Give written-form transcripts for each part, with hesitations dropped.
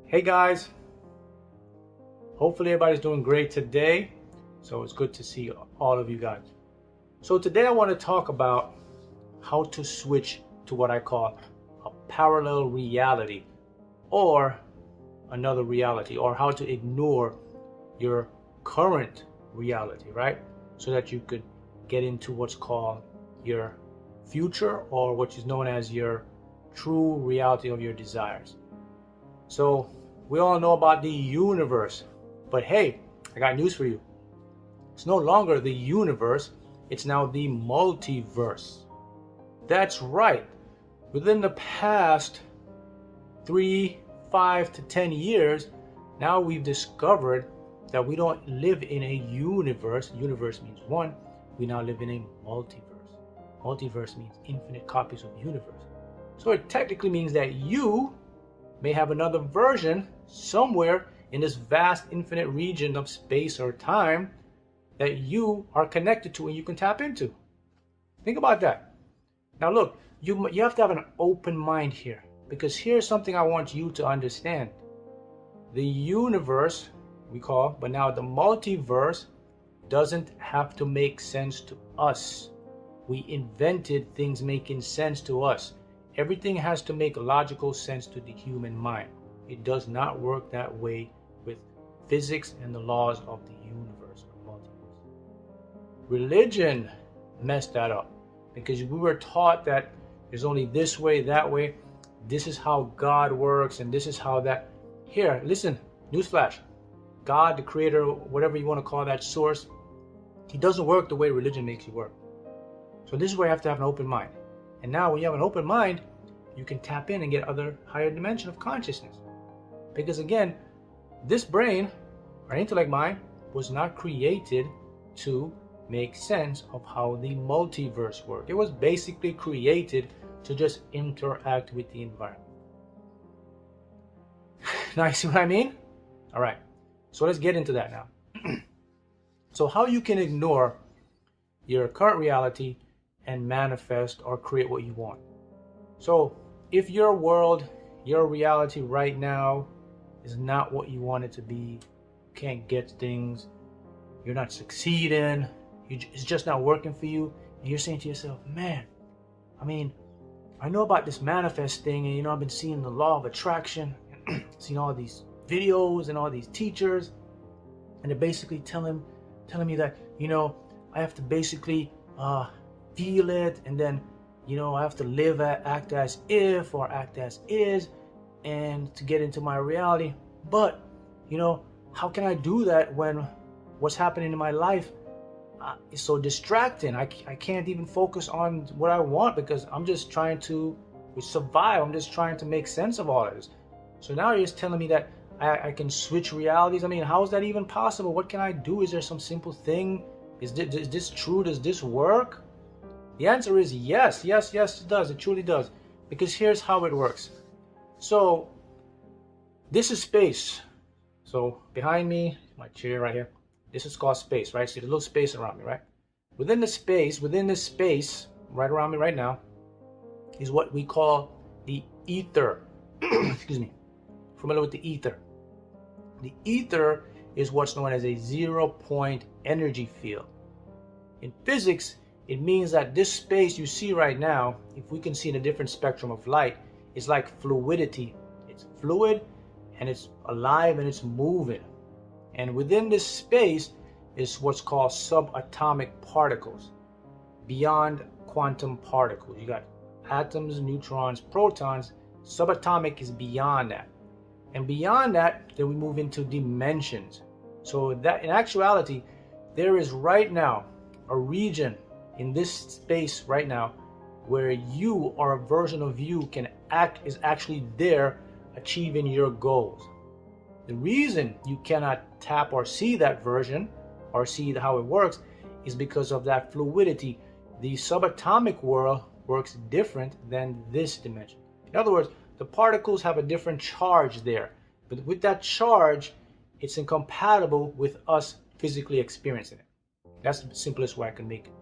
Hey guys, hopefully everybody's doing great today. So it's good to see all of you guys. So today I want to talk about how to switch to what I call a parallel reality or another reality, or how to ignore your current reality, right? So that you could get into what's called your future, or what is known as your true reality of your desires. So we all know about the universe, but hey, I got news for you. It's no longer the universe, it's now the multiverse. That's right. Within the past 3, 5 to 10 years, now we've discovered that we don't live in a universe. Universe means one. We now live in a multiverse. Multiverse means infinite copies of universe. So it technically means that you may have another version somewhere in this vast infinite region of space or time that you are connected to and you can tap into. Think about that. Now look, you have to have an open mind here, because here's something I want you to understand. The universe we call, but now the multiverse, doesn't have to make sense to us. We invented things making sense to us. Everything has to make logical sense to the human mind. It does not work that way with physics and the laws of the universe or multiverse. Religion messed that up, because we were taught that there's only this way, that way. This is how God works, and this is how that. Here, listen, newsflash. God, the creator, whatever you want to call that source, he doesn't work the way religion makes you work. So this is where you have to have an open mind. And now when you have an open mind, you can tap in and get other higher dimension of consciousness. Because again, this brain, our intellect mind, was not created to make sense of how the multiverse works. It was basically created to just interact with the environment. Now you see what I mean? All right, so let's get into that now. So how you can ignore your current reality and manifest or create what you want. So if your world, your reality right now is not what you want it to be, you can't get things, you're not succeeding, it's just not working for you, and you're saying to yourself, man, I know about this manifest thing, and I've been seeing the law of attraction, seeing all these videos and all these teachers, and they're basically telling me that, I have to basically feel it, and then I have to live act as if, or act as is, and to get into my reality. But how can I do that when what's happening in my life is so distracting? I can't even focus on what I want, because I'm just trying to survive. I'm just trying to make sense of all of this. So now you're just telling me that I can switch realities. How is that even possible? What can I do? Is there some simple thing? Is this true? Does this work? The answer is yes, yes, yes, it does. It truly does. Because here's how it works. So this is space. So behind me, my chair right here, this is called space, right? See the little space around me, right? Within this space, right around me right now, is what we call the ether. Excuse me. Familiar with the ether? The ether is what's known as a 0-point energy field. In physics, it means that this space you see right now, if we can see in a different spectrum of light, is like fluidity. It's fluid, and it's alive, and it's moving. And within this space is what's called subatomic particles, beyond quantum particles. You got atoms, neutrons, protons. Subatomic is beyond that. And beyond that, then we move into dimensions. So that in actuality, there is right now a region in this space right now where you, or a version of you, is actually there achieving your goals. The reason you cannot tap or see that version or see how it works is because of that fluidity. The subatomic world works different than this dimension. In other words, the particles have a different charge there, but with that charge, it's incompatible with us physically experiencing it. That's the simplest way I can make it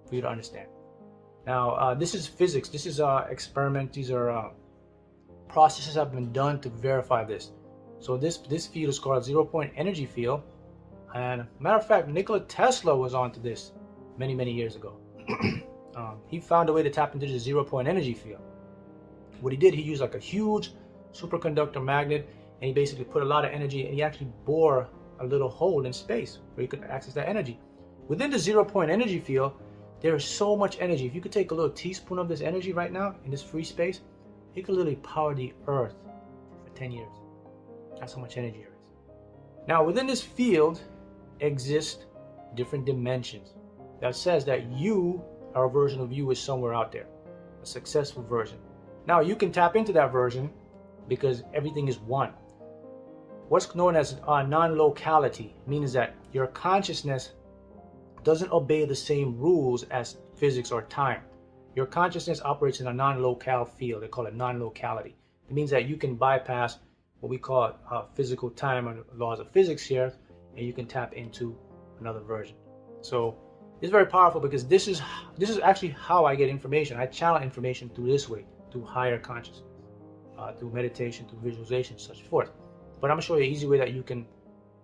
for you to understand. Now, this is physics. This is experiment. These are processes have been done to verify this. So this field is called zero-point energy field. And matter of fact, Nikola Tesla was onto this many years ago. He found a way to tap into the zero-point energy field. What he did, he used like a huge superconductor magnet, and he basically put a lot of energy, and he actually bore a little hole in space where you could access that energy. Within the zero-point energy field, there is so much energy. If you could take a little teaspoon of this energy right now in this free space, it could literally power the Earth for 10 years. That's how much energy there is. Now, within this field exist different dimensions. That says that you, or a version of you, is somewhere out there, a successful version. Now, you can tap into that version because everything is one. What's known as non-locality means that your consciousness doesn't obey the same rules as physics or time. Your consciousness operates in a non-local field. They call it non-locality. It means that you can bypass what we call physical time and laws of physics here, and you can tap into another version. So it's very powerful because this is actually how I get information. I channel information through this way, through higher consciousness, through meditation, through visualization, such forth. But I'm gonna show you an easy way that you can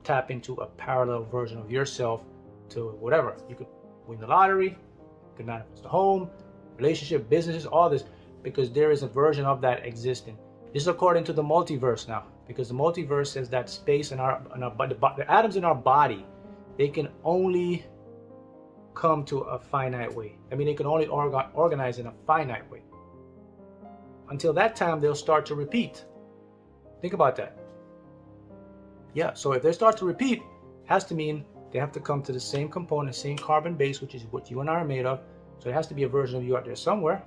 tap into a parallel version of yourself to whatever. You could win the lottery, you could manifest a home, relationship, businesses, all this, because there is a version of that existing. This is according to the multiverse now, because the multiverse says that space in the atoms in our body, they can only come to a finite way. I mean, they can only organize in a finite way. Until that time, they'll start to repeat. Think about that. Yeah, so if they start to repeat, it has to mean they have to come to the same component, same carbon base, which is what you and I are made of. So it has to be a version of you out there somewhere.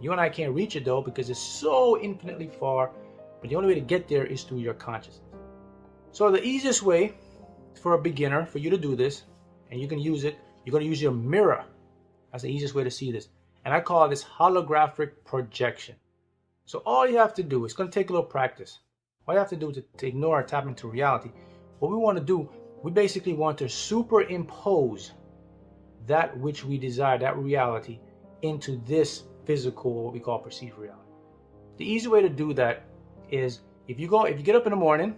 You and I can't reach it though, because it's so infinitely far, but the only way to get there is through your consciousness. So the easiest way for a beginner, for you to do this, and you can use it, you're going to use your mirror. That's the easiest way to see this. And I call this holographic projection. So all you have to do, it's going to take a little practice. All you have to do to ignore or tap into reality, what we want to do, we basically want to superimpose that which we desire, that reality, into this physical, what we call perceived reality. The easy way to do that is if you get up in the morning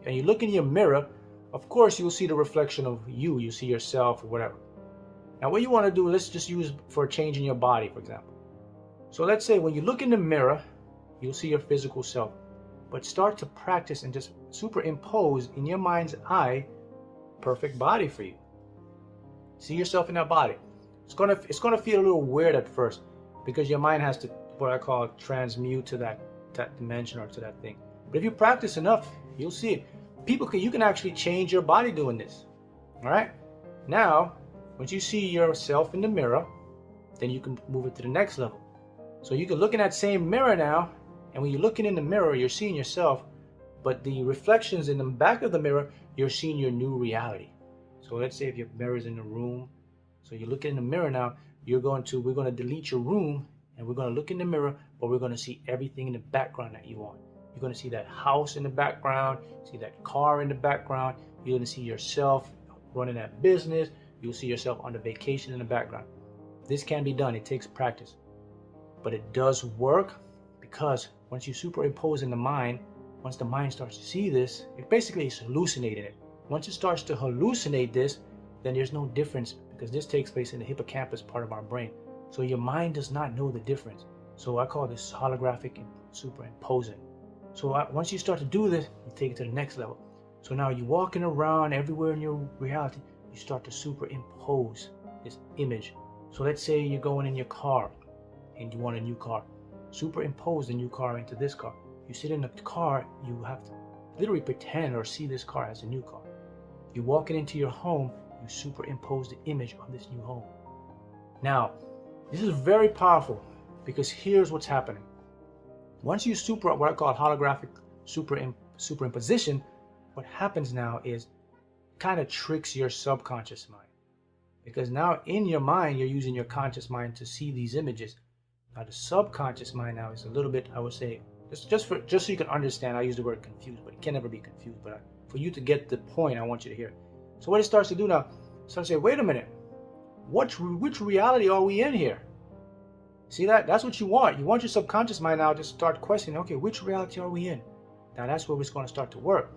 and you look in your mirror, of course you'll see the reflection of you. You see yourself or whatever. Now what you want to do, let's just use for a change in your body, for example. So let's say when you look in the mirror, you'll see your physical self. But start to practice and just superimpose in your mind's eye perfect body for you. See yourself in that body. It's gonna feel a little weird at first because your mind has to, what I call, transmute to that dimension or to that thing. But if you practice enough, you'll see it. You can actually change your body doing this. All right. Now, once you see yourself in the mirror, then you can move it to the next level. So you can look in that same mirror now, and when you're looking in the mirror, you're seeing yourself, but the reflections in the back of the mirror, you're seeing your new reality. So let's say if your mirror is in the room, so you look in the mirror now, we're going to delete your room, and we're going to look in the mirror, but we're going to see everything in the background that you want. You're going to see that house in the background, see that car in the background, you're going to see yourself running that business, you'll see yourself on the vacation in the background. This can be done, it takes practice. But it does work because once you superimpose in the mind, once the mind starts to see this, it basically is hallucinating it. Once it starts to hallucinate this, then there's no difference because this takes place in the hippocampus part of our brain. So your mind does not know the difference. So I call this holographic and superimposing. So once you start to do this, you take it to the next level. So now you're walking around everywhere in your reality, you start to superimpose this image. So let's say you're going in your car and you want a new car. Superimpose the new car into this car. You sit in the car, you have to literally pretend or see this car as a new car. You're walking into your home, you superimpose the image of this new home. Now, this is very powerful because here's what's happening. Once you what I call holographic superimposition, what happens now is kind of tricks your subconscious mind. Because now in your mind, you're using your conscious mind to see these images. Now the subconscious mind now is a little bit, I would say, just so you can understand, I use the word confused, but it can never be confused. But for you to get the point, I want you to hear. So what it starts to do now, it starts to say, wait a minute, which reality are we in here? See that? That's what you want. You want your subconscious mind now to start questioning, okay, which reality are we in? Now that's where it's going to start to work.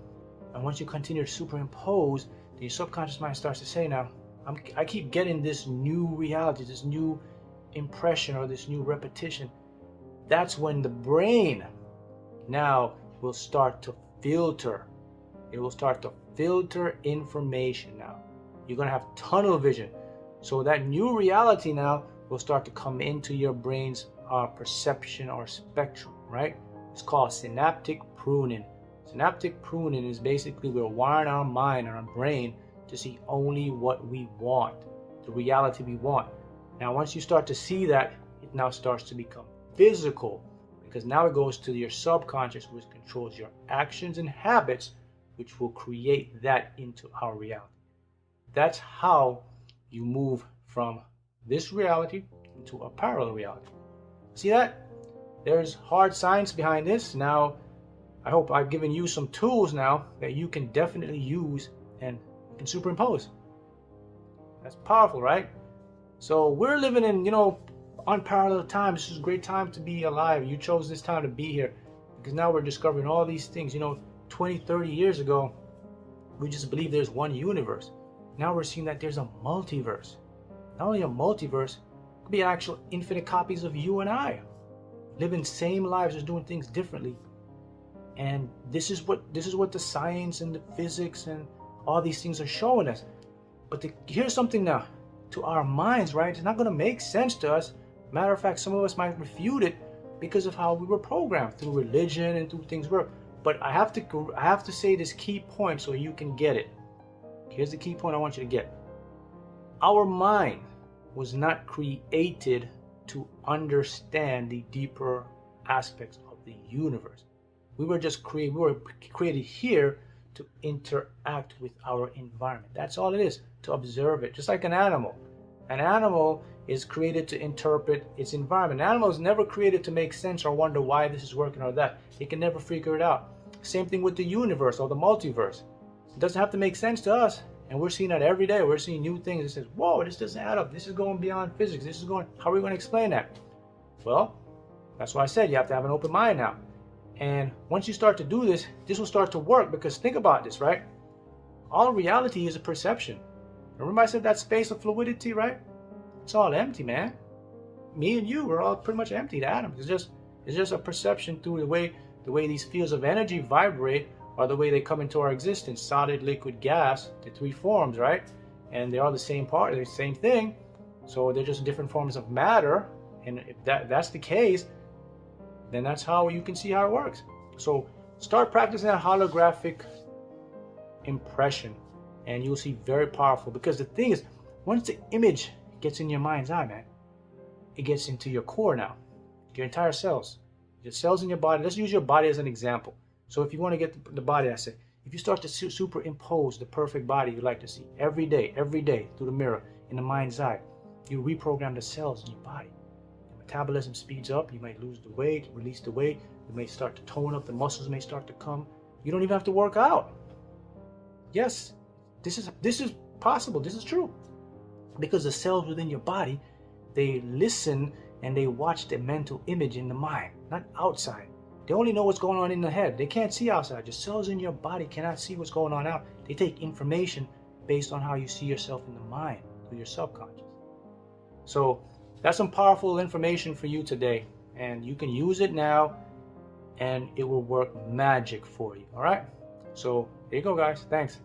And once you continue to superimpose, then your subconscious mind starts to say, now, I keep getting this new reality, this new impression, or this new repetition. That's when the brain now will start to filter. It will start to filter information now. You're going to have tunnel vision. So that new reality now will start to come into your brain's perception or spectrum, right? It's called synaptic pruning. Synaptic pruning is basically we're wiring our mind and our brain to see only what we want, the reality we want. Now, once you start to see that, it now starts to become physical, because now it goes to your subconscious, which controls your actions and habits, which will create that into our reality. That's how you move from this reality into a parallel reality. See that? There's hard science behind this. Now, I hope I've given you some tools now that you can definitely use and you can superimpose. That's powerful, right? So we're living in, unparalleled times. This is a great time to be alive. You chose this time to be here because now we're discovering all these things. 20, 30 years ago, we just believed there's one universe. Now we're seeing that there's a multiverse. Not only a multiverse, it could be actual infinite copies of you and I, living same lives, just doing things differently. And this is what the science and the physics and all these things are showing us. But here's something now, to our minds, right? It's not going to make sense to us. Matter of fact, some of us might refute it because of how we were programmed through religion and through things were. But I have to say this key point so you can get it. Here's the key point I want you to get. Our mind was not created to understand the deeper aspects of the universe. We were created here to interact with our environment. That's all it is, to observe it. Just like an animal. An animal is created to interpret its environment. An animal is never created to make sense or wonder why this is working or that. It can never figure it out. Same thing with the universe or the multiverse. It doesn't have to make sense to us. And we're seeing that every day. We're seeing new things that says, whoa, this doesn't add up. This is going beyond physics. How are we going to explain that? Well, that's why I said you have to have an open mind now. And once you start to do this, this will start to work, because think about this, right? All reality is a perception. Remember I said that space of fluidity, right? It's all empty, man. Me and you, we're all pretty much empty. The atoms. It's just a perception through the way these fields of energy vibrate, or the way they come into our existence. Solid, liquid, gas, the three forms, right? And they're all the same part, they're the same thing. So they're just different forms of matter. And if that's the case, then that's how you can see how it works. So start practicing that holographic impression, and you'll see very powerful. Because the thing is, once the image gets in your mind's eye, man, it gets into your core now, your entire cells, your cells in your body. Let's use your body as an example. So if you want to get the body, I say, if you start to superimpose the perfect body you like to see every day through the mirror in the mind's eye, you reprogram the cells in your body. Your metabolism speeds up. You might lose the weight, release the weight. You may start to tone up. The muscles may start to come. You don't even have to work out. Yes, this is possible. This is true, because the cells within your body, they listen and they watch the mental image in the mind, not outside. They only know what's going on in the head. They can't see outside. Your cells in your body cannot see what's going on out. They take information based on how you see yourself in the mind, through your subconscious. So that's some powerful information for you today. And you can use it now, and it will work magic for you. All right? So there you go, guys. Thanks.